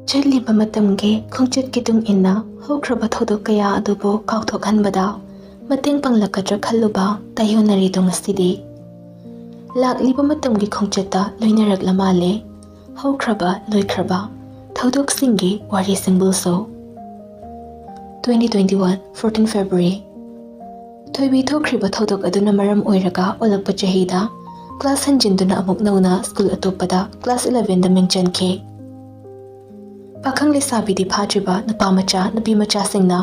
ꯆꯠꯂꯤꯕ ꯃꯇꯝꯒꯤ ꯈꯣꯡꯆꯠꯀꯤ ꯇꯨꯡ ꯏꯟꯅ ꯍꯧꯈ꯭ꯔꯕ ꯊꯧꯗꯣꯛ ꯀꯌꯥ ꯑꯗꯨꯕꯨ ꯀꯥꯎꯊꯣꯛꯍꯟꯕꯗ ꯃꯇꯦꯡ ꯄꯥꯡꯂꯛꯀꯗ꯭ꯔꯥ ꯈꯜꯂꯨꯕ ꯇꯥꯏꯌꯣꯟꯅꯔꯤꯗꯣ ꯉꯁꯤꯗꯤ ꯂꯥꯛꯂꯤꯕ ꯃꯇꯝꯒꯤ ꯈꯣꯡꯆꯠꯇ ꯂꯣꯏꯅꯔꯛꯂ ꯃꯥꯜꯂꯦ ꯍꯧꯈ꯭ꯔꯕ ꯂꯣꯏꯈ꯭ꯔꯕ ꯊꯧꯗꯣꯛꯁꯤꯡꯒꯤ ꯋꯥꯔꯤꯁꯤꯡꯕꯨꯁꯨ 2021 14 February ꯊꯣꯏꯕꯤ ꯊꯣꯛꯈ꯭ꯔꯤꯕ ꯊꯧꯗꯣꯛ ꯑꯗꯨꯅ ꯃꯔꯝ ꯑꯣꯏꯔꯒ ꯑꯣꯜꯂꯛꯄ ꯆꯍꯤꯗ ꯀ꯭ꯂꯥꯁ ꯍꯟꯖꯤꯟꯗꯨꯅ ꯑꯃꯨꯛ ꯅꯧꯅ ꯁ꯭ꯀꯨꯜ ꯑꯇꯣꯞꯄꯗ ꯀ꯭ꯂꯥꯁ 11ꯗ ꯃꯤꯡ ꯆꯟꯈꯤ ꯄꯥꯈꯪ ꯂꯩꯁꯥꯕꯤꯗꯤ ꯐꯥꯗ꯭ꯔꯤꯕ ꯅꯨꯄꯥ ꯃꯆꯥ ꯅꯨꯄꯤ ꯃꯆꯥꯁꯤꯡꯅ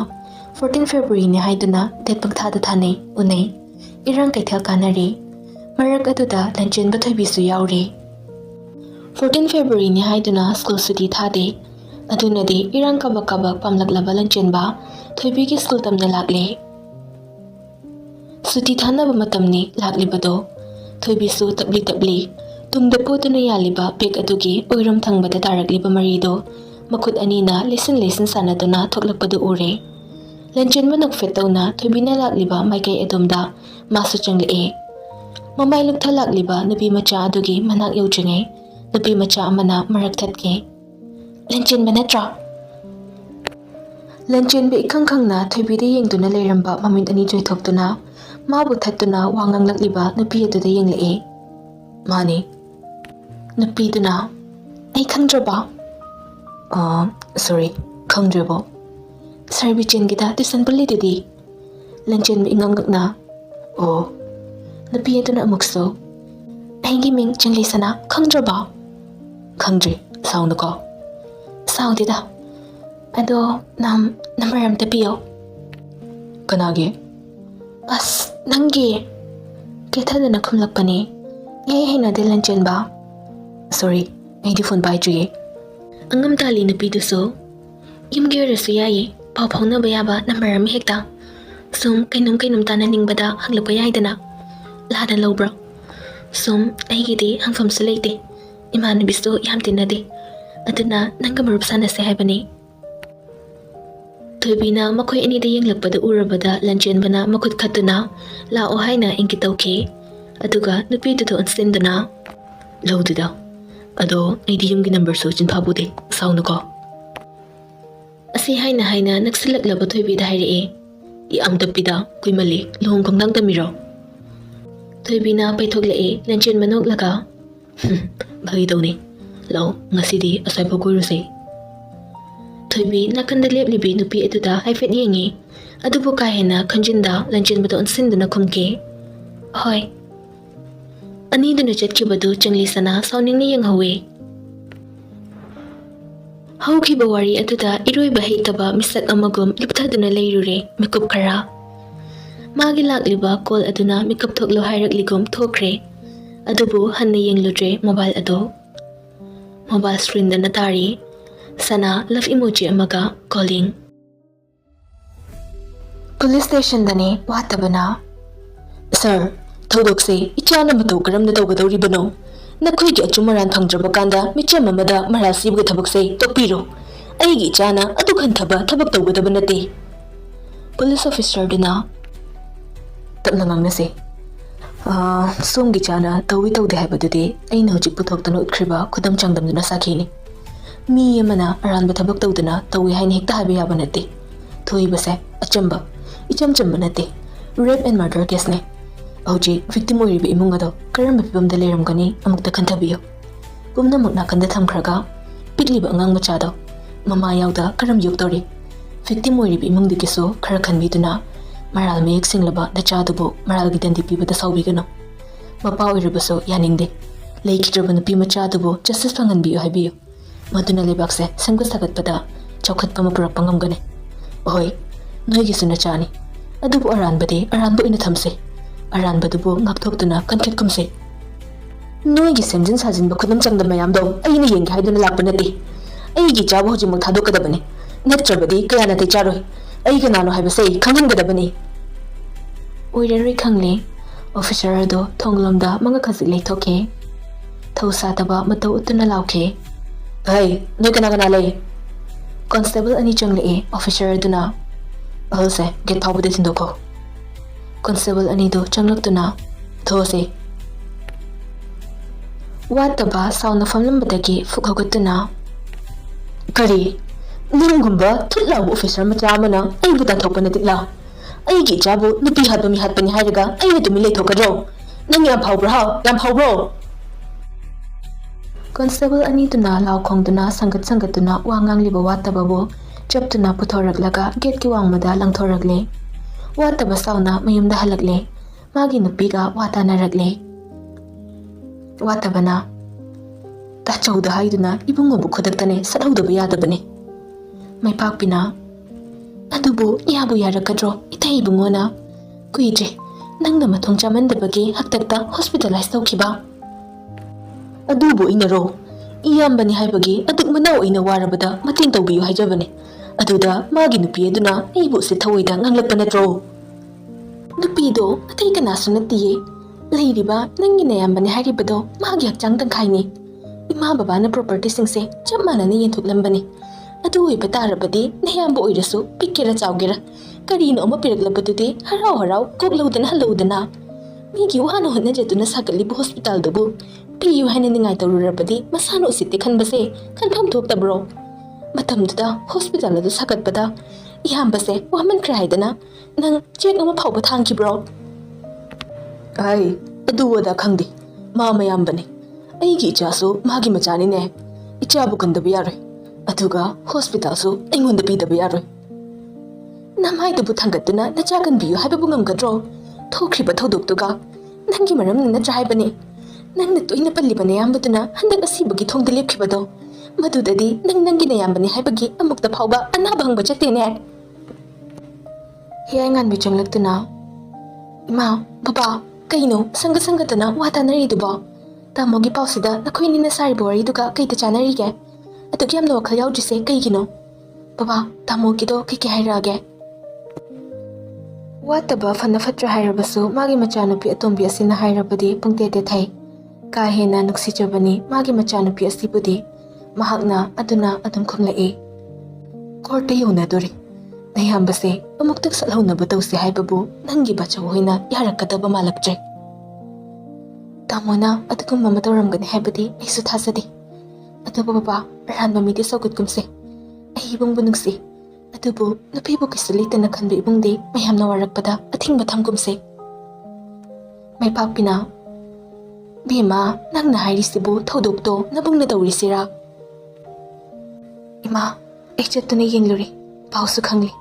14 ꯐꯦꯕ꯭ꯔꯨꯋꯥꯔꯤꯅꯤ ꯍꯥꯏꯗꯨꯅ ꯗꯦꯠ ꯄꯪꯊꯥꯗ ꯊꯥꯅꯩ ꯎꯅꯩ ꯏꯔꯥꯡ ꯀꯩꯊꯦꯜ ꯀꯥꯟꯅꯔꯤ ꯃꯔꯛ ꯑꯗꯨꯗ ꯂꯟꯆꯦꯟꯕ ꯊꯣꯏꯕꯤꯁꯨ ꯌꯥꯎꯔꯤ 14 ꯐꯦꯕ꯭ꯔꯨꯋꯥꯔꯤꯅꯤ ꯍꯥꯏꯗꯨꯅ ꯁ꯭ꯀꯨꯜ ꯁꯨꯇꯤ ꯊꯥꯗꯦ ꯑꯗꯨꯅꯗꯤ ꯏꯔꯥꯡ ꯀꯕꯛ ꯀꯕꯛ ꯄꯥꯝꯂꯛꯂꯕ ꯂꯟꯆꯦꯟꯕ ꯊꯣꯏꯕꯤꯒꯤ ꯁ꯭ꯀꯨꯜ ꯇꯝꯅ ꯂꯥꯛꯂꯦ ꯁꯨꯇꯤ ꯊꯥꯅꯕ ꯃꯇꯝꯅꯤ ꯂꯥꯛꯂꯤꯕꯗꯣ ꯊꯣꯏꯕꯤꯁꯨ ꯇꯞꯂꯤ ꯇꯞꯂꯤ ꯇꯨꯡꯗ ꯄꯣꯠꯇꯨꯅ ꯌꯥꯜꯂꯤꯕ ꯕꯦꯛ ꯑꯗꯨꯒꯤ ꯑꯣꯏꯔꯣꯝ ꯊꯪꯕꯗ ꯇꯥꯔꯛꯂꯤꯕ ꯃꯔꯤꯗꯣ ꯃꯈꯨꯠ ꯑꯅꯤꯅ ꯂꯩꯁꯤꯟ ꯁꯥꯟꯅꯗꯨꯅ ꯊꯣꯛꯂꯛꯄꯗꯨ ꯎꯔꯦ ꯂꯟꯆꯦꯟꯕ ꯅꯣꯛꯐꯦꯠ ꯇꯧꯅ ꯊꯣꯏꯕꯤꯅ ꯂꯥꯛꯂꯤꯕ ꯃꯥꯏꯀꯩ ꯑꯗꯣꯝꯗ ꯃꯥꯁꯨ ꯆꯪꯂꯛꯑꯦ ꯃꯃꯥꯏ ꯂꯨꯛꯊ ꯂꯥꯛꯂꯤꯕ ꯅꯨꯄꯤ ꯃꯆꯥ ꯑꯗꯨꯒꯤ ꯃꯅꯥꯛ ꯌꯧꯗ꯭ꯔꯤꯉꯩ ꯅꯨꯄꯤ ꯃꯆꯥ ꯑꯃꯅ ꯃꯔꯛ ꯊꯠꯈꯤ ꯂꯟꯆꯦꯟꯕ ꯅꯠꯇ꯭ꯔꯥ ꯂꯟꯆꯦꯟꯕ ꯏꯈꯪ ꯈꯪꯅ ꯊꯣꯏꯕꯤꯗ ꯌꯦꯡꯗꯨꯅ ꯂꯩꯔꯝꯕ ꯃꯃꯤꯠ ꯑꯅꯤ ꯆꯣꯏꯊꯣꯛꯇꯨꯅ ꯃꯥꯕꯨ ꯊꯠꯇꯨꯅ ꯋꯥ ꯉꯥꯡꯂꯛꯂꯤꯕ ꯅꯨꯄꯤ ꯑꯗꯨꯗ ꯌꯦꯡꯂꯛꯑꯦ ꯃꯥꯅꯤ ꯅꯨꯄꯤꯗꯨꯅ ꯑꯩ ꯈꯪꯗ꯭ꯔꯕ ꯁꯣꯔꯤ ꯈꯪꯗ꯭ꯔꯕꯣ ꯁꯥꯔ ꯕꯤꯆꯦꯟꯒꯤꯗ ꯇ꯭ꯌꯨꯁꯟ ꯄꯨꯜꯂꯤꯗꯨꯗꯤ ꯂꯟꯆꯦꯟꯕ ꯏꯉꯛꯉꯛꯅ ꯑꯣ ꯅꯨꯄꯤ ꯑꯗꯨꯅ ꯑꯃꯨꯛꯁꯨ ꯑꯩꯒꯤ ꯃꯤꯡ ꯆꯤꯡꯂꯩꯁꯅꯥ ꯈꯪꯗ꯭ꯔꯕ ꯈꯪꯗ꯭ꯔꯤ ꯁꯥꯎꯅꯨꯀꯣ ꯁꯥꯎꯗꯦꯗ ꯑꯗꯣ ꯅꯝꯕꯔ ꯑꯝꯇ ꯄꯤꯌꯣ ꯀꯅꯥꯒꯤ ꯑꯁ ꯅꯪꯒꯤ ꯀꯦꯊꯗꯅ ꯈꯨꯝꯂꯛꯄꯅꯤ ꯌꯥꯏ ꯍꯩꯅꯗꯦ ꯂꯟꯆꯦꯟꯕ ꯁꯣꯔꯤ ꯑꯩꯗꯤ ꯐꯣꯟ ꯄꯥꯏꯗ꯭ꯔꯤꯌꯦ ꯑꯉꯝ ꯇꯥꯜꯂꯤ ꯅꯨꯄꯤꯗꯨꯁꯨ ꯌꯨꯝꯒꯤ ꯑꯣꯏꯔꯁꯨ ꯌꯥꯏꯌꯦ ꯄꯥꯎ ꯐꯥꯎꯅꯕ ꯌꯥꯕ ꯅꯝꯕꯔ ꯑꯃ ꯍꯦꯛꯇ ꯁꯨꯝ ꯀꯩꯅꯣꯝ ꯇꯥꯟꯅꯅꯤꯡꯕꯗ ꯍꯪꯂꯛꯄ ꯌꯥꯏꯗꯅ ꯂꯥꯗ ꯂꯧꯕ꯭ꯔꯣ ꯁꯨꯝ ꯑꯩꯒꯤꯗꯤ ꯍꯪꯐꯝꯁꯨ ꯂꯩꯇꯦ ꯏꯃꯥꯟꯅꯕꯤꯁꯨ ꯌꯥꯝ ꯇꯤꯟꯅꯗꯦ ꯑꯗꯨꯅ ꯅꯪꯒ ꯃꯔꯨꯞ ꯁꯥꯟꯅꯁꯦ ꯍꯥꯏꯕꯅꯤ ꯊꯣꯏꯕꯤꯅ ꯃꯈꯣꯏ ꯑꯅꯤꯗ ꯌꯦꯡꯂꯛꯄꯗ ꯎꯔꯕꯗ ꯂꯟꯆꯦꯟꯕꯅ ꯃꯈꯨꯠ ꯈꯠꯇꯨꯅ ꯂꯥꯛꯑꯣ ꯍꯥꯏꯅ ꯏꯪꯒꯤꯠ ꯇꯧꯈꯤ ꯑꯗꯨꯒ ꯅꯨꯄꯤꯗꯨꯗ ꯑꯣꯟꯁꯤꯟꯗꯨꯅ ꯂꯧꯗꯨꯗ ꯑꯗꯣ ꯑꯩꯗꯤ ꯌꯨꯝꯒꯤ ꯅꯝꯕꯔꯁꯨ ꯆꯤꯟꯐꯥꯕꯨꯗꯤ ꯁꯥꯎꯅꯨꯀꯣ ꯑꯁꯤ ꯍꯥꯏꯅ ꯅꯛꯁꯤꯜꯂꯛꯂꯕ ꯊꯣꯏꯕꯤꯗ ꯍꯥꯏꯔꯛꯑꯦ ꯌꯥꯝ ꯇꯞꯄꯤꯗ ꯀꯨꯏꯃꯜꯂꯤ ꯂꯨꯍꯣꯡ ꯈꯣꯡꯗꯥꯡ ꯇꯝꯃꯤꯔꯣ ꯊꯣꯏꯕꯤꯅ ꯄꯩꯊꯣꯛꯂꯛꯑꯦ ꯂꯟꯆꯦꯟꯕ ꯅꯣꯛꯂꯒ ꯐꯥꯒꯤ ꯇꯧꯅꯤ ꯂꯥꯛꯑꯣ ꯉꯁꯤꯗꯤ ꯑꯁ꯭ꯋꯥꯏꯐꯥꯎ ꯀꯣꯏꯔꯨꯁꯦ ꯊꯣꯏꯕꯤ ꯅꯥꯀꯟꯗ ꯂꯦꯞꯂꯤꯕꯤ ꯅꯨꯄꯤ ꯑꯗꯨꯗ ꯍꯥꯏꯐꯦꯠ ꯌꯦꯡꯉꯤ ꯑꯗꯨꯕꯨ ꯀꯥ ꯍꯦꯟꯅ ꯈꯟꯖꯤꯟꯗ ꯂꯟꯆꯦꯟꯕꯗ ꯑꯣꯟꯁꯤꯟꯗꯨꯅ ꯈꯨꯝꯈꯤ ꯍꯣꯏ ꯑꯅꯤꯗꯨꯅ ꯆꯠꯈꯤꯕꯗꯨ ꯆꯪꯂꯤꯁꯅꯥ ꯁꯥꯎꯅꯤꯡꯅ ꯌꯦꯡꯍꯧꯋꯤ ꯍꯧꯈꯤꯕ ꯋꯥꯔꯤ ꯑꯗꯨꯗ ꯏꯔꯣꯏꯕ ꯍꯩꯇꯕ ꯃꯤꯁꯛ ꯑꯃꯒꯨꯝ ꯂꯨꯞꯊꯗꯨꯅ ꯂꯩꯔꯨꯔꯦ ꯃꯤꯀꯨꯞ ꯈꯔ ꯃꯥꯒꯤ ꯂꯥꯛꯂꯤꯕ ꯀꯣꯜ ꯑꯗꯨꯅ ꯃꯤꯀꯞ ꯊꯣꯛꯂꯣ ꯍꯥꯏꯔꯛꯂꯤꯒꯨꯝ ꯊꯣꯛꯈ꯭ꯔꯦ ꯑꯗꯨꯕꯨ ꯍꯟꯅ ꯌꯦꯡꯂꯨꯗ꯭ꯔꯦ ꯃꯣꯕꯥꯏꯜ ꯑꯗꯣ ꯃꯣꯕꯥꯏꯜ ꯁ꯭ꯀ꯭ꯔꯤꯟꯗꯅ ꯇꯥꯔꯤ ꯁꯅꯥ ꯂꯚ ꯏꯃꯣꯖꯤ ꯑꯃꯒ ꯀꯣꯂꯤꯡ ꯄꯨꯂꯤꯁ ꯁ꯭ꯇꯦꯁꯟꯗꯅꯤ ꯋꯥꯠꯇꯕꯅ ꯁꯥꯔ ꯊꯧꯗꯣꯛꯁꯦ ꯏꯆꯥꯅ ꯃꯇꯧ ꯀꯔꯝꯅ ꯇꯧꯒꯗꯧꯔꯤꯕꯅꯣ ꯅꯈꯣꯏꯒꯤ ꯑꯆꯨꯝ ꯑꯔꯥꯟ ꯐꯪꯗ꯭ꯔꯕ ꯀꯥꯟꯗ ꯃꯤꯆꯝ ꯑꯃꯗ ꯃꯔꯥꯜ ꯁꯤꯕꯒꯤ ꯊꯕꯛꯁꯦ ꯇꯣꯛꯄꯤꯔꯣ ꯑꯩꯒꯤ ꯏꯆꯥꯅ ꯑꯗꯨꯛ ꯍꯟꯊꯕ ꯊꯕꯛ ꯇꯧꯒꯗꯕ ꯅꯠꯇꯦ ꯄꯨꯂꯤꯁ ꯑꯣꯐꯤꯁꯔꯗꯨꯅ ꯇꯞꯅ ꯉꯥꯡꯅꯁꯦ ꯁꯣꯝꯒꯤ ꯏꯆꯥꯅ ꯇꯧꯏ ꯇꯧꯗꯦ ꯍꯥꯏꯕꯗꯨꯗꯤ ꯑꯩꯅ ꯍꯧꯖꯤꯛ ꯄꯨꯊꯣꯛꯇꯨꯅ ꯎꯠꯈ꯭ꯔꯤꯕ ꯈꯨꯗꯝ ꯆꯥꯡꯗꯝꯗꯨꯅ ꯁꯥꯈꯤꯅꯤ ꯃꯤ ꯑꯃꯅ ꯑꯔꯥꯟꯕ ꯊꯕꯛ ꯇꯧꯗꯨꯅ ꯇꯧꯏ ꯍꯥꯏꯅ ꯍꯦꯛꯇ ꯍꯥꯏꯕ ꯌꯥꯕ ꯅꯠꯇꯦ ꯊꯣꯛꯏꯕꯁꯦ ꯑꯆꯝꯕ ꯏꯆꯝ ꯆꯝꯕ ꯅꯠꯇꯦ ꯔꯦꯞ ꯑꯦꯟ ꯃꯔꯗꯔ ꯀꯦꯁꯅꯦ ꯍꯧꯖꯤꯛ ꯚꯤꯛꯇꯤꯝ ꯑꯣꯏꯔꯤꯕ ꯏꯃꯨꯡ ꯑꯗꯣ ꯀꯔꯝꯕ ꯐꯤꯕꯝꯗ ꯂꯩꯔꯝꯒꯅꯤ ꯑꯃꯨꯛꯇ ꯈꯟꯊꯕꯤꯌꯨ ꯄꯨꯝꯅꯃꯛ ꯅꯥꯀꯟꯗ ꯊꯝꯈ꯭ꯔꯒ ꯄꯤꯛꯂꯤꯕ ꯑꯉꯥꯡ ꯃꯆꯥꯗꯣ ꯃꯃꯥ ꯌꯥꯎꯗ ꯀꯔꯝ ꯌꯣꯛꯇꯧꯔꯤ ꯚꯤꯛꯇꯤꯝ ꯑꯣꯏꯔꯤꯕ ꯏꯃꯨꯡꯗꯨꯒꯤꯁꯨ ꯈꯔ ꯈꯟꯕꯤꯗꯨꯅ ꯃꯔꯥꯜ ꯃꯌꯦꯛ ꯁꯦꯡꯂꯕ ꯅꯆꯥꯗꯨꯕꯨ ꯃꯔꯥꯜꯒꯤ ꯗꯟꯗꯤ ꯄꯤꯕꯗ ꯁꯥꯎꯕꯤꯒꯅꯨ ꯃꯄꯥ ꯑꯣꯏꯔꯕꯁꯨ ꯌꯥꯅꯤꯡꯗꯦ ꯂꯩꯈꯤꯗ꯭ꯔꯕ ꯅꯨꯄꯤ ꯃꯆꯥꯗꯨꯕꯨ ꯖꯁꯇꯤꯁ ꯐꯪꯍꯟꯕꯤꯌꯨ ꯍꯥꯏꯕꯤꯌꯨ ꯃꯗꯨꯅ ꯂꯩꯕꯥꯛꯁꯦ ꯁꯦꯝꯒꯠ ꯁꯥꯒꯠꯄꯗ ꯆꯥꯎꯈꯠꯄ ꯑꯃ ꯄꯨꯔꯛꯄ ꯉꯝꯒꯅꯤ ꯍꯣꯏ ꯅꯣꯏꯒꯤꯁꯨ ꯅꯆꯥꯅꯤ ꯑꯗꯨꯕꯨ ꯑꯔꯥꯟꯕꯗꯤ ꯑꯔꯥꯟꯕ ꯑꯣꯏꯅ ꯊꯝꯁꯦ ꯑꯔꯥꯟꯕꯗꯨꯕꯨ ꯉꯥꯛꯊꯣꯛꯇꯨꯅ ꯀꯟꯈꯠꯀꯨꯝꯁꯦ ꯅꯣꯏꯒꯤ ꯁꯦꯝꯖꯤꯟ ꯁꯥꯖꯤꯟꯕ ꯈꯨꯗꯝ ꯆꯥꯡꯗꯝ ꯃꯌꯥꯝꯗꯣ ꯑꯩꯅ ꯌꯦꯡꯒꯦ ꯍꯥꯏꯗꯨꯅ ꯂꯥꯛꯄ ꯅꯠꯇꯦ ꯑꯩꯒꯤ ꯏꯆꯥꯕꯨ ꯍꯧꯖꯤꯛꯃꯛ ꯊꯥꯗꯣꯛꯀꯗꯕꯅꯤ ꯅꯠꯇ꯭ꯔꯕꯗꯤ ꯀꯌꯥ ꯅꯥꯇꯩ ꯆꯥꯔꯣꯏ ꯑꯩ ꯀꯅꯥꯅꯣ ꯍꯥꯏꯕꯁꯦ ꯈꯪꯍꯟꯒꯗꯕꯅꯤ ꯑꯣꯏꯔꯔꯣꯏ ꯈꯪꯂꯦ ꯑꯣꯐꯤꯁꯔ ꯑꯗꯣ ꯊꯣꯡꯂꯣꯝꯗ ꯃꯉꯛ ꯈꯖꯤꯛ ꯂꯩꯊꯣꯛꯈꯤ ꯊꯧꯁꯥꯗꯕ ꯃꯇꯧ ꯎꯠꯇꯨꯅ ꯂꯥꯎꯈꯤ ꯍꯩ ꯅꯣꯏ ꯀꯅꯥ ꯂꯩ ꯀꯣꯟꯁꯇꯦꯕꯜ ꯑꯅꯤ ꯆꯪꯂꯛꯑꯦ ꯑꯣꯐꯤꯁꯔ ꯑꯗꯨꯅ ꯑꯍꯜꯁꯦ ꯒꯦꯠ ꯐꯥꯎꯕꯗ ꯊꯤꯟꯗꯣꯛꯈꯣ ꯀꯣꯟꯁꯇꯦꯕꯜ ꯑꯅꯤꯗꯨ ꯆꯪꯂꯛꯇꯨꯅ ꯊꯣꯛꯑꯁꯤ ꯋꯥꯠꯇꯕ ꯁꯥꯎꯅ ꯐꯝꯂꯝꯕꯗꯒꯤ ꯐꯨꯛ ꯍꯧꯒꯠꯇꯨꯅ Kari, nangumba thutlaw officer macha amana aibu tanthokpa natikla. Aigi ichabu nupi hatpa mi hatpani hairaga aina tumi leithokadro. Nang yam phawbra ha, yam phawbro. Constable ani tuna law khongduna sangat tuna wangang liba watababu chaptuna puthoraglaga gate ki wangmada langthoragle. Wataba sauna mayumda halakle. Magi nupiga watanaragle. Watabana tachauda haiduna ibungobu khodaktane sadhaudaba yadabane. May pakpina adubu yabu yarakadro itai ibungona kuije nangna mathong chamandabagi haktakta hospitalize tawkiba. Adubu inaro iyambani haibagi aduk manaw ina warabada mating tawbiyu haijabane. Aduda magi nupi aduna ibu se thawoida nganglakpa natro. Nupido atai kanasu natiye leiriba nangi nayambani hairibado magi hakchang tangkhaini. Ima babana property singse chap manani yenthukhlambani. Adu oiba tarabadi nayamba oirasu pikkera chawgera karino ama piraglabadudi harau harau koklaudana halaudana. Migi wahana hotnajatuna sakalibu hospital dubu piyu haina ningai tawrurabadi masano usitte khanbase khanpham thoktabro. Matamduda hospital adu sakatpada iyambase waman kraidana nang check ama phawba thangkibro. Ai adu wada khangdi ma mayambani aigi ichasu magi machani ne ichabu kandaba yaroi aduga hospital su aingonda pidaba yaroi. Namai dubu thangatuna nachakan biyu haibabu ngamgadro thokriba thodoktuga nangi maramna natra haibani. Nangna toina pallibane yambaduna handak asibagi thongda lepkhibado madudadi nangi nayambani haibagi amukta phawba anaba hangba chaktene. Hiyangan bi changlaktuna ima baba kaino sangatana watanariduba tamogi pausida nakhoini na saribo wariduga kaita chanarige adugi yamna wakhal yaudrise kaigino baba tamogido kike hairage. Wataba fana fatra hairabasu magi machanupi atombi asina hairabadi pungtete thai ka hena nuksijabani magi machanupi asibudi mahakna aduna adum khumlai korte yonadori nayambase amuktak salhaunaba tawse haibabu nangi bachaw hoina yarakadaba malakje. Tamona adugum mama tawramgani haibadi aisu thasadi adubu baba ranba miti sogutkumse ahibung bunungsi adubu nupibu kisulitana khanbi ibungdi mayamna warakpada athingba thamkumse. May pakpina bima nangna hairisibu thodokto nabungna tawrisira. Ima echatuna yengluri pausu khangli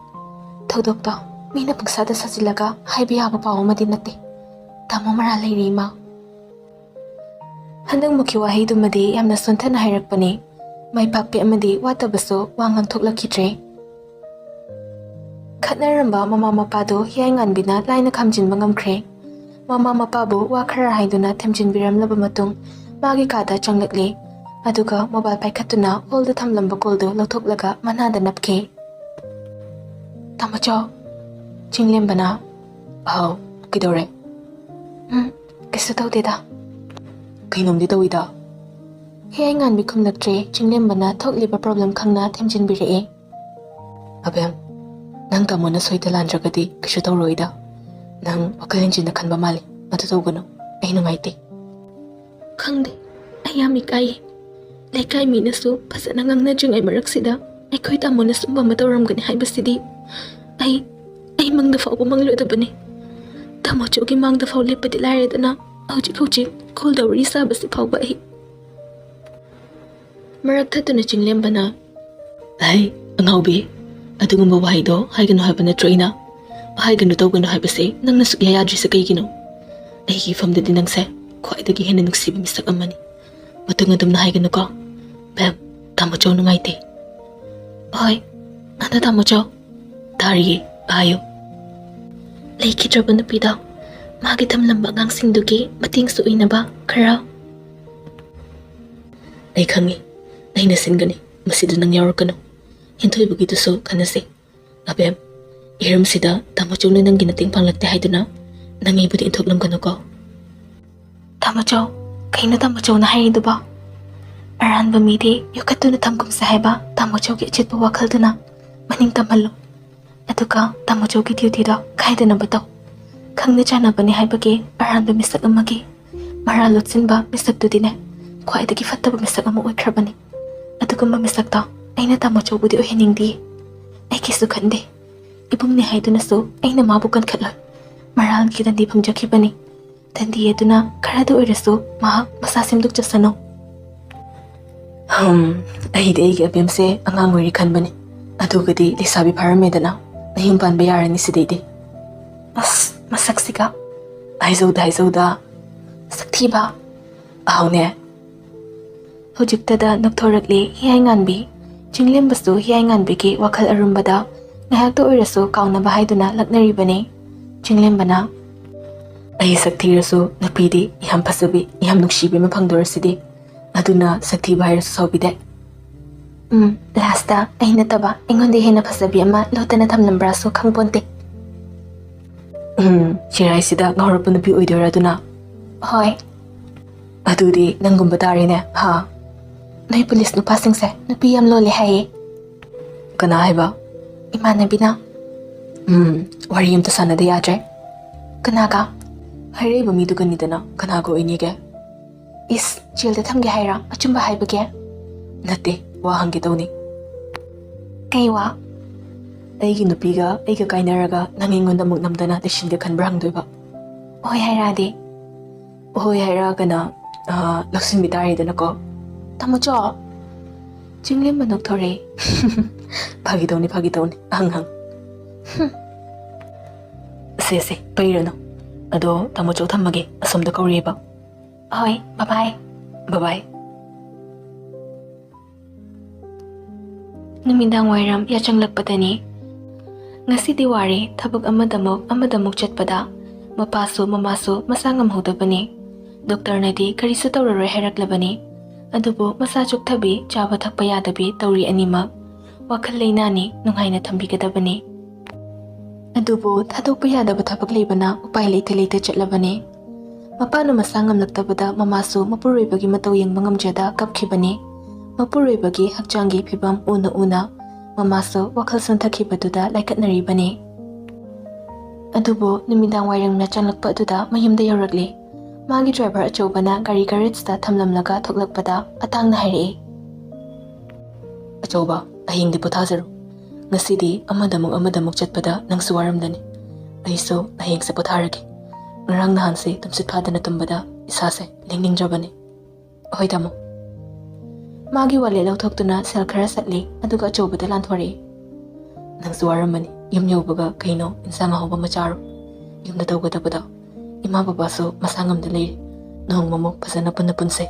thodokto mina pangsada sajilaga haibi yaba paw amadi natte tamo mara leiri ima. Handang mukhi wahidumadi yamna sontana hairakpani may pakpi amadi watabaso wangang thoklakhitre. Khatnaramba mama mapado hiyangan bina laina khamjinba ngamkhre. Mama mapabu wa khara haiduna themjinbiramlaba matung magi kada changlakle aduga mobile paikhatuna holda thamlamba koldo lawthoklaga manada napke. Tamacho chinglembana aw kidore kisu tawdeda kainomdi tawida. Hiyangan bi khumlaktre chinglembana thokliba problem khangna themjinbire. Abem nang tamona soida landragadi kisu tawroida nang wakalenjina khanba mali matu tawgano ai nungaite. Khangde ayami kai lekai minasu phasana ngangna jungai maraksida aikhoi tamona sumba matawramgani haibasidi ai mangda fawba manglodabani tamochogi mangda faw lepadi lairedana hauji call dawri sabasi fawba ai maraktatuna chinglembana ai angaubi adugumba wahaido haigano haibana troina haigano tawgano haibase nangna sukya yadrisa kaigino aigi famdadi nangse khwaidagi hena nuksiba misak amani matung adumna haigano ko bam tamocho nungaite oi anda tamocho tari ayo leikhidraba nupida magi thamlamba ngangsingdugi mating suinaba khara ai khangi aina singani masidu nang yawarkano hinthoibugi tuso khanase abem iram sida tamocho nang ginating panglakte haiduna nangai budi inthoklam kano ko tamocho kaina tamocho na haiduba aranba midi yukatuna thamkum saheba tamocho gi chitba wakhalduna maning tamhallo aduka tamocho gi duty da khaidana bataw khangna chana bani haibagi aranba misak amagi mara lotsinba misak dudine khwaidagi fattaba misak ama oikhrabani adugumba misak ta ꯑꯩꯅ ꯇꯥꯃꯣ ꯆꯧꯕꯨꯗꯤ ꯑꯣꯏꯍꯟꯅꯤꯡꯗꯦ ꯑꯩ ꯀꯩꯁꯨ ꯈꯟꯗꯦ ꯏꯕꯨꯡꯅꯤ ꯍꯥꯏꯗꯨꯅꯁꯨ ꯑꯩꯅ ꯃꯥꯕꯨ ꯀꯟꯈꯠꯂꯣꯏ ꯃꯔꯥꯜꯒꯤ ꯗꯟꯗꯤ ꯐꯪꯖꯈꯤꯕꯅꯤ ꯗꯟꯗꯤ ꯑꯗꯨꯅ ꯈꯔꯗ ꯑꯣꯏꯔꯁꯨ ꯃꯍꯥꯛ ꯃꯁꯥ ꯁꯦꯝꯗꯣꯛꯆꯁꯅꯨ ꯑꯩꯗꯤ ꯑꯩꯒꯤ ꯑꯕꯦꯝꯁꯦ ꯑꯉꯥꯡ ꯑꯣꯏꯔꯤ ꯈꯟꯕꯅꯤ ꯑꯗꯨꯒꯗꯤ ꯂꯩꯁꯥꯕꯤ ꯐꯥꯔꯝꯃꯦꯗꯅ ꯅꯌꯨꯝ ꯄꯥꯟꯕ ꯌꯥꯔꯅꯤ ꯁꯤꯗꯩꯗꯤ ꯑꯁ ꯃꯁꯛꯁꯤꯒ ꯍꯥꯏꯖꯧꯗ ꯁꯛꯊꯤꯕ ꯑꯍꯥꯎꯅꯦ ꯍꯧꯖꯤꯛꯇꯗ ꯅꯣꯛꯊꯣꯔꯛꯂꯤ ꯍꯤꯌꯥꯏ ꯉꯥꯟꯕꯤ ꯆꯤꯡꯂꯦꯝꯕꯁꯨ ꯍꯤꯌꯥꯏ ꯉꯥꯟꯕꯤꯒꯤ ꯋꯥꯈꯜ ꯑꯔꯨꯝꯕꯗ ꯉꯥꯏꯍꯥꯛꯇ ꯑꯣꯏꯔꯁꯨ ꯀꯥꯎꯅꯕ ꯍꯥꯏꯗꯨꯅ ꯂꯛꯅꯔꯤꯕꯅꯤ ꯆꯤꯡꯂꯦꯝꯕꯅ ꯑꯩ ꯁꯛ ꯊꯤꯔꯁꯨ ꯅꯨꯄꯤꯗꯤ ꯌꯥꯝ ꯐꯖꯕꯤ ꯌꯥꯝ ꯅꯨꯡꯁꯤꯕꯤ ꯑꯃ ꯐꯪꯗꯣꯔꯁꯤꯗꯤ ꯑꯗꯨꯅ ꯁꯛ ꯊꯤꯕ ꯍꯥꯏꯔꯁꯨ ꯁꯥꯎꯕꯤꯗꯦ ꯂꯥꯁꯇ ꯑꯩ ꯅꯠꯇꯕ ꯑꯩꯉꯣꯟꯗ ꯍꯦꯟꯅ ꯐꯖꯕꯤ ꯑꯃ ꯂꯣꯠꯇꯅ ꯊꯝꯂꯝꯕ꯭ꯔꯥꯁꯨ ꯈꯪꯄꯣꯟꯇꯦ ꯆꯤꯔꯥꯏꯁꯤꯗ ꯉꯥꯎꯔꯛꯄ ꯅꯨꯄꯤ ꯑꯣꯏꯗꯣꯏꯔꯥ ꯑꯗꯨꯅ ꯍꯣꯏ ꯑꯗꯨꯗꯤ ꯅꯪꯒꯨꯝꯕ ꯇꯥꯔꯦꯅꯦ ꯍꯥ ꯅꯣꯏ ꯄꯨꯂꯤꯁ ꯅꯨꯄꯥꯁꯤꯡꯁꯦ ꯅꯨꯄꯤ ꯌꯥꯝ ꯂꯣꯜꯂꯦ ꯍꯥꯏꯌꯦ ꯀꯅꯥ ꯍꯥꯏꯕ ꯏꯃꯥꯟꯅꯕꯤꯅ ꯋꯥꯔꯤ ꯑꯝꯇ ꯁꯥꯟꯅꯗ ꯌꯥꯗ꯭ꯔꯦ ꯀꯅꯥꯒ ꯍꯥꯏꯔꯛꯏꯕ ꯃꯤꯗꯨꯒꯅꯤꯗꯅ ꯀꯅꯥꯒ ꯑꯣꯏꯅꯤꯒꯦ ꯏꯁ ꯖꯦꯜꯗ ꯊꯝꯒꯦ ꯍꯥꯏꯔꯥ ꯑꯆꯨꯝꯕ ꯍꯥꯏꯕꯒꯦ ꯅꯠꯇꯦ ꯋꯥ ꯍꯪꯒꯦ ꯇꯧꯅꯤ ꯀꯩ ꯋꯥ ꯑꯩꯒꯤ ꯅꯨꯄꯤꯒ ꯑꯩꯒ ꯀꯥꯏꯅꯔꯒ ꯅꯪ ꯑꯩꯉꯣꯟꯗ ꯑꯃꯨꯛ ꯅꯝꯗꯅ ꯂꯩꯁꯤꯟꯒꯦ ꯈꯟꯕ꯭ꯔꯥ ꯍꯪꯗꯣꯏꯕ ꯍꯣꯏ ꯍꯥꯏꯔꯛꯑꯗꯤ ꯍꯣꯏ ꯍꯥꯏꯔꯛꯑꯒꯅ ꯂꯧꯁꯤꯟꯕꯤ ꯇꯥꯔꯦꯗꯅꯀꯣ ꯇꯥꯃꯣꯆꯣ ꯆꯤꯡꯂꯦꯝꯕ ꯅꯣꯛꯊꯣꯔꯛꯏ ꯐꯥꯒꯤ ꯇꯧꯅꯤ ꯑꯍꯪ ꯁꯦ ꯄꯩꯔꯅꯨ ꯑꯗꯣ ꯇꯥꯃꯣꯆꯧ ꯊꯝꯃꯒꯦ ꯑꯁꯣꯝꯗ ꯀꯧꯔꯤꯑꯕ ꯍꯣꯏ ꯕꯕꯥꯏ ꯅꯨꯃꯤꯗꯥꯡ ꯋꯥꯏꯔꯝ ꯌꯥꯆꯪꯂꯛꯄꯗꯅꯤ ꯉꯁꯤꯗꯤ ꯋꯥꯔꯦ ꯊꯕꯛ ꯑꯃꯗꯃꯨꯛ ꯆꯠꯄꯗ ꯃꯄꯥꯁꯨ ꯃꯃꯥꯁꯨ ꯃꯁꯥ ꯉꯝꯍꯧꯗꯕꯅꯤ ꯗꯣꯛꯇꯔꯅꯗꯤ ꯀꯔꯤꯁꯨ ꯇꯧꯔꯔꯣꯏ ꯍꯥꯏꯔꯛꯂꯕꯅꯤ ꯑꯗꯨꯕꯨ ꯃꯁꯥ ꯆꯣꯛꯊꯕꯤ ꯆꯥꯕ ꯊꯛꯄ ꯌꯥꯗꯕꯤ ꯇꯧꯔꯤ ꯑꯅꯤꯃꯛ ꯋꯥꯈꯜ ꯂꯩꯅꯥꯅꯤ ꯅꯨꯡꯉꯥꯏꯅ ꯊꯝꯕꯤꯒꯗꯕꯅꯤ ꯑꯗꯨꯕꯨ ꯊꯥꯗꯣꯛꯄ ꯌꯥꯗꯕ ꯊꯕꯛ ꯂꯩꯕꯅ ꯎꯄꯥꯏ ꯂꯩꯇ ꯆꯠꯂꯕꯅꯤ ꯃꯄꯥꯅ ꯃꯁꯥ ꯉꯝꯂꯛꯇꯕꯗ ꯃꯃꯥꯁꯨ ꯃꯄꯨꯔꯣꯏꯕꯒꯤ ꯃꯇꯧ ꯌꯦꯡꯕ ꯉꯝꯖꯗ ꯀꯞꯈꯤꯕꯅꯤ ꯃꯄꯨꯔꯣꯏꯕꯒꯤ ꯍꯛꯆꯥꯡꯒꯤ ꯐꯤꯕꯝ ꯎꯅ ꯃꯃꯥꯁꯨ ꯋꯥꯈꯜ ꯁꯣꯟꯊꯈꯤꯕꯗꯨꯗ ꯂꯥꯏꯀꯠꯅꯔꯤꯕꯅꯤ ꯑꯗꯨꯕꯨ ꯅꯨꯃꯤꯗꯥꯡ ꯋꯥꯏꯔꯝꯅ ꯆꯪꯂꯛꯄ ꯑꯗꯨꯗ ꯃꯌꯨꯝꯗ ꯌꯧꯔꯛꯂꯤ ꯃꯥꯒꯤ ꯗ꯭ꯔꯥꯏꯚꯔ ꯑꯆꯧꯕꯅ ꯒꯥꯔꯤ ꯒꯔꯦꯖꯇ ꯊꯝꯂꯝꯂꯒ ꯊꯣꯛꯂꯛꯄꯗ ꯑꯇꯥꯡꯅ ꯍꯥꯏꯔꯛꯏ ꯑꯆꯧꯕ ꯑꯍꯤꯡꯗꯤ ꯄꯣꯊꯥꯖꯔꯣ ꯉꯁꯤꯗꯤ ꯑꯃꯗꯃꯨꯛ ꯆꯠꯄꯗ ꯅꯪꯁꯨ ꯋꯥꯔꯝꯗꯅꯤ ꯑꯩꯁꯨ ꯍꯌꯦꯡꯁꯦ ꯄꯣꯊꯥꯔꯒꯦ ꯉꯔꯥꯡ ꯅꯍꯥꯟꯁꯦ ꯇꯨꯝꯁꯤꯠ ꯐꯥꯗꯅ ꯇꯨꯝꯕꯗ ꯏꯁꯥꯁꯦ ꯂꯦꯡꯅꯤꯡꯗ꯭ꯔꯕꯅꯤ ꯍꯣꯏ ꯇꯥꯃꯣ ꯃꯥꯒꯤ ꯋꯥꯂꯦꯠ ꯂꯧꯊꯣꯛꯇꯨꯅ ꯁꯦꯜ ꯈꯔ ꯁꯠꯂꯤ ꯑꯗꯨꯒ ꯑꯆꯧꯕꯗ ꯂꯥꯟꯊꯣꯔꯛꯏ ꯅꯪꯁꯨ ꯋꯥꯔꯝꯃꯅꯤ ꯌꯨꯝ ꯌꯧꯕꯒ ꯀꯩꯅꯣ ꯏꯟꯁꯥꯡ ꯑꯍꯥꯎꯕ ꯑꯃ ꯆꯥꯔꯣ ꯌꯨꯝꯗ ꯇꯧꯒꯗꯕꯗꯣ ꯏꯃꯥ ꯕꯕꯥꯁꯨ ꯃꯁꯥ ꯉꯝꯗ ꯂꯩꯔꯤ ꯅꯣꯡꯃꯃꯨꯛ ꯐꯖꯅ ꯄꯨꯟꯅ ꯄꯨꯟꯁꯦ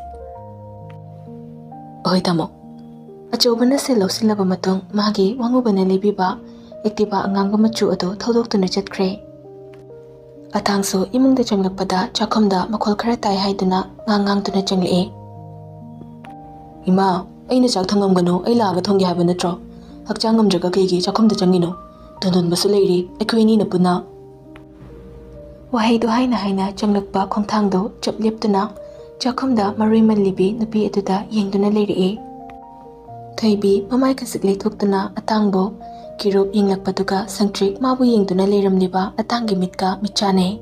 ꯍꯣꯏ ꯇꯥꯃꯣ ꯑꯆꯧꯕꯅ ꯁꯦꯜ ꯂꯧꯁꯤꯜꯂꯕ ꯃꯇꯨꯡ ꯃꯥꯒꯤ ꯋꯥꯉꯨꯕꯅ ꯂꯩꯕꯤꯕ ꯑꯦꯛꯇꯤꯚꯥ ꯑꯉꯥꯡꯕ ꯃꯆꯨ ꯑꯗꯨ ꯊꯧꯗꯣꯛꯇꯨꯅ ꯆꯠꯈ꯭ꯔꯦ ꯑꯇꯥꯡꯁꯨ ꯏꯃꯨꯡꯗ ꯆꯪꯂꯛꯄꯗ ꯆꯥꯛꯈꯨꯝꯗ ꯃꯈꯣꯜ ꯈꯔ ꯇꯥꯏ ꯍꯥꯏꯗꯨꯅ ꯉꯥꯡꯗꯨꯅ ꯆꯪꯂꯛꯏ ꯏꯃꯥ ꯑꯩꯅ ꯆꯥꯛ ꯊꯣꯡꯉꯝꯒꯅꯨ ꯑꯩ ꯂꯥꯛꯑꯒ ꯊꯣꯡꯒꯦ ꯍꯥꯏꯕ ꯅꯠꯇ꯭ꯔꯣ ꯍꯛꯆꯥꯡ ꯉꯝꯗ꯭ꯔꯒ ꯀꯩꯒꯤ ꯆꯥꯛꯈꯨꯝꯗ ꯆꯪꯉꯤꯅꯣ ꯇꯣꯟꯗꯣꯟꯕꯁꯨ ꯂꯩꯔꯤ ꯑꯩꯈꯣꯏ ꯑꯅꯤꯅ ꯄꯨꯟꯅ ꯋꯥꯍꯩꯗꯨ ꯍꯥꯏꯅ ꯆꯪꯂꯛꯄ ꯈꯣꯡꯊꯥꯡꯗꯨ ꯆꯞ ꯂꯦꯞꯇꯨꯅ ꯆꯥꯛꯈꯨꯝꯗ ꯃꯔꯣꯏ ꯃꯜꯂꯤꯕꯤ ꯅꯨꯄꯤ ꯑꯗꯨꯗ ꯌꯦꯡꯗꯨꯅ ꯂꯩꯔꯛꯏ ꯊꯣꯏꯕꯤ ꯃꯃꯥꯏ ꯈꯖꯤꯛ ꯂꯩꯊꯣꯛꯇꯨꯅ ꯑꯇꯥꯡꯕꯨ ꯀꯤꯔꯨꯞ ꯌꯦꯡꯂꯛꯄꯗꯨꯒ ꯁꯪꯇ꯭ꯔꯤꯛ ꯃꯥꯕꯨ ꯌꯦꯡꯗꯨꯅ ꯂꯩꯔꯝꯂꯤꯕ ꯑꯇꯥꯡꯒꯤ ꯃꯤꯠꯀ ꯃꯤꯠꯆꯥꯅꯩ